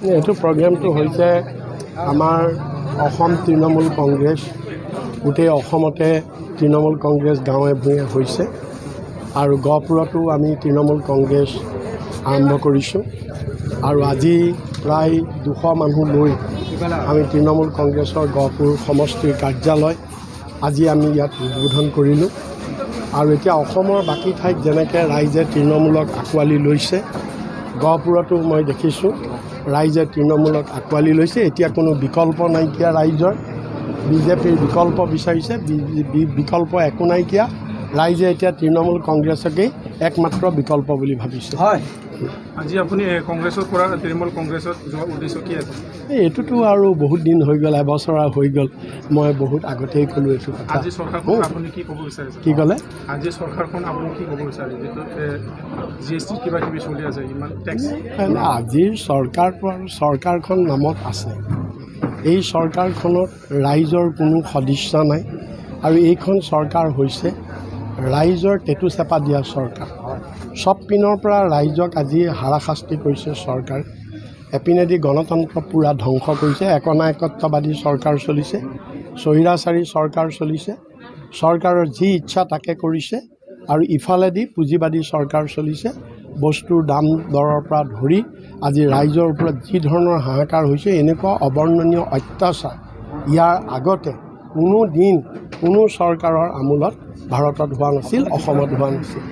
এইটো প্ৰগ্ৰেমটো হৈছে আমাৰ অসম তৃণমূল কংগ্ৰেছ গোটেই অসমতে তৃণমূল কংগ্ৰেছ গাঁৱে ভূঞে হৈছে আৰু গহপুৰতো আমি তৃণমূল কংগ্ৰেছ আৰম্ভ কৰিছোঁ আৰু আজি প্ৰায় 200 মানুহ লৈ আমি তৃণমূল কংগ্ৰেছৰ গহপুৰ সমষ্টিৰ কাৰ্যালয় আজি আমি ইয়াত উদ্বোধন কৰিলোঁ আৰু এতিয়া অসমৰ বাকী ঠাইত যেনেকৈ ৰাইজে তৃণমূলক আঁকোৱালি লৈছে গহপুৰতো মই দেখিছোঁ ৰাইজে তৃণমূলক আঁকোৱালি লৈছে। এতিয়া কোনো বিকল্প নাইকিয়া ৰাইজৰ বিজেপিৰ বিকল্প বিচাৰিছে বিকল্প একো নাইকিয়া ৰাইজে এতিয়া তৃণমূল কংগ্ৰেছকেই একমাত্ৰ বিকল্প বুলি ভাবিছে। হয়, আজি আপুনি কংগ্ৰেছৰ পৰা তৃণমূল কংগ্ৰেছত যোৱাৰ উদ্দেশ্য কি আছে? এইটোতো আৰু বহুত দিন হৈ গ'ল, এবছৰ হৈ গ'ল, মই বহুত আগতেই ক'লোঁ এইটো কথা। আজি চৰকাৰখন আপুনি কি ক'ব বিচাৰিছে? কি ক'লে? আজি চৰকাৰখন আপুনি কি ক'ব বিচাৰে যিটো GST কিবা কিবি চলি আছে ইমান টেক্স? আজিৰ চৰকাৰখন নামত আছে, এই চৰকাৰখনত ৰাইজৰ কোনো সদিচ্ছা নাই আৰু এইখন চৰকাৰ হৈছে ৰাইজৰ টেটু চেপা দিয়া চৰকাৰ। চব পিনৰ পৰা ৰাইজক আজি হাৰাশাস্তি কৰিছে চৰকাৰ। এপিনেদি গণতন্ত্ৰ পূৰা ধ্বংস কৰিছে, একনায়কত্ববাদী চৰকাৰ চলিছে, স্বৈৰাচাৰী চৰকাৰ চলিছে, চৰকাৰৰ যি ইচ্ছা তাকে কৰিছে আৰু ইফালেদি পুঁজিবাদী চৰকাৰ চলিছে। বস্তুৰ দাম দৰৰ পৰা ধৰি আজি ৰাইজৰ ওপৰত যি ধৰণৰ হাহাকাৰ হৈছে, এনেকুৱা অবৰ্ণনীয় অত্যাচাৰ ইয়াৰ আগতে কোনো দিন কোনো চৰকাৰৰ আমোলত ভাৰতত হোৱা নাছিল, অসমত হোৱা নাছিল।